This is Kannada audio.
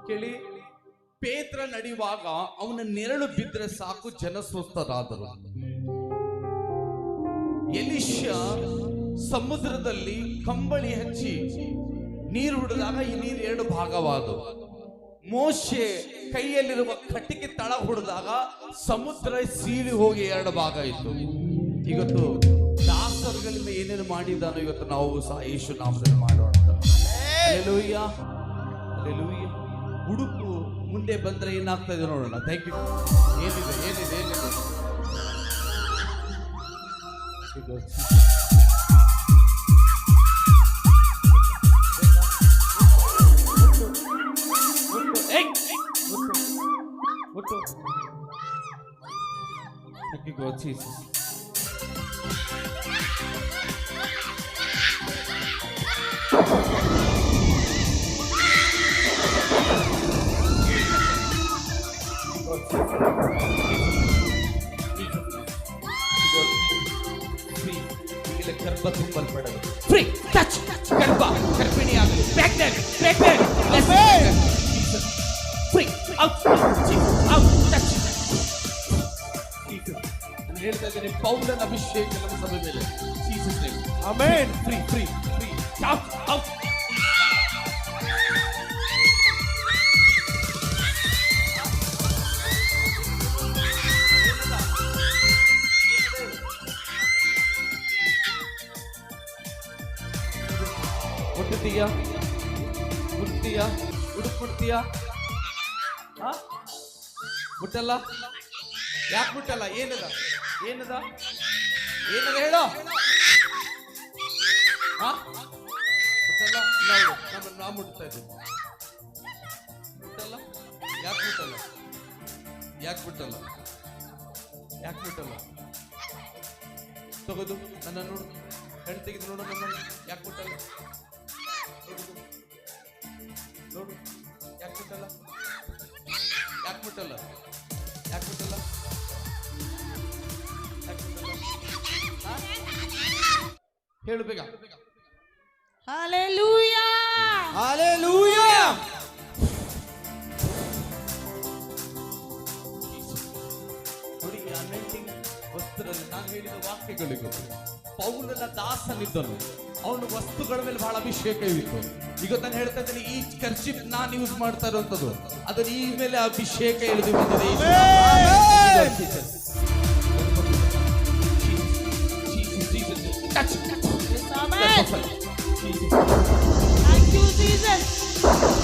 ಕೇಳಿ, ಪೇತ್ರ ನಡೆಯುವಾಗ ಅವನ ನೆರಳು ಬಿದ್ದರೆ ಸಾಕು, ಜನ ಸ್ವಸ್ಥರಾದರು. ಎಲಿಷ ಸಮುದ್ರದಲ್ಲಿ ಕಂಬಳಿ ಹಚ್ಚಿ ನೀರು ಹೊಡೆದಾಗ ಈ ನೀರು 2 ಭಾಗವಾದವು. ಮೋಶೆ ಕೈಯಲ್ಲಿರುವ ಕಟ್ಟಿಗೆ ತಳ ಹೊಡೆದಾಗ ಸಮುದ್ರ ಸೀಳಿ ಹೋಗಿ 2 ಭಾಗ ಇತ್ತು. ಇವತ್ತು ದಾಸರುಗಳಿಂದ ಏನೇನು ಮಾಡಿದ್ದಾನೋ ಇವತ್ತು ನಾವು ಸಹ ಯೇಸು ನಾಮದಲ್ಲಿ ಮಾಡೋಣ. Hallelujah, hallelujah. ಹುಡುಕು ಮುಂದೆ ಬಂದ್ರೆ ಏನಾಗ್ತದೆ ನೋಡೋಣ. Thank you. ಏನಿದೆ ಏನಿದೆ ಏನಿದೆ Thank you, God, Jesus. ಗರ್ಭ ತುಂಬಲ್ಪಡದು. ಫ್ರೀ ಟಚ್ ಗರ್ಭ ಗರ್ಭಿಣಿಯಾಗಲಿ. Free out touch. ನಾನು ಹೇಳ್ತಾ ಇದ್ದೇನೆ, ಪೌಲನ ಅಭಿಷೇಕ ನಮ್ಮ ಸಭೆ ಮೇಲೆ. Jesus name. Amen. Free free free out out. ಮುಟ್ತೀಯಾ ಮುಟ್ತೀಯಾ ಮುಟ್ತೀಯಾ? ಮುಟ್ಟಲ್ಲ. ಯಾಕೆ ಮುಟ್ಟಲ್ಲ? ಏನದ ಏನದ ಏನದ ಹೇಳೋ. ಮುಟ್ಟಲ್ಲ. ನಾ ಮುಟ್ತಾ ಇದ್ದೀನಿ. ಮುಟ್ಟಲ್ಲ. ಯಾಕೆ ಮುಟ್ಟಲ್ಲ? ಯಾಕೆ ಮುಟ್ಟಲ್ಲ? ಯಾಕೆ ಮುಟ್ಟಲ್ಲ? ತಗೋದು ನನ್ನ ನೋಡು, ಕಣ್ ತೆಗೆದು ನೋಡು ನನ್ನ. ಯಾಕೆ ಮುಟ್ಟಲ್ಲ? ನೋಡು, ಯಾಕೆ ಮುಟ್ಟಲ್ಲ? ಯಾಕೆ ಮುಟ್ಟಲ್ಲ? ಯಾಕೆ ಮುಟ್ಟಲ್ಲ? ಹೇಳು ಬೇಗ. Hallelujah. Hallelujah. ನೋಡಿ, ಅನೈಟಿಂಗ್ ವಸ್ತ್ರದಲ್ಲಿ ನಾನು ಹೇಳಿದ ವಾಕ್ಯಗಳಿಗೂ ಪೌಲನ ದಾಸನಿದ್ದನು. ಅವನ ವಸ್ತುಗಳ ಮೇಲೆ ಬಹಳ ಅಭಿಷೇಕ ಇತ್ತು. ಈಗ ನಾನು ಹೇಳ್ತಾ ಇದ್ದೀನಿ, ಈ ಕರ್ಚಿಪ್ ನಾನು ಯೂಸ್ ಮಾಡ್ತಾ ಇರುವಂತದ್ದು, ಅದನ್ನ ಈ ಮೇಲೆ ಅಭಿಷೇಕ ಇಳಿದು ಬಂದಿದೆ. Thank you, Jesus.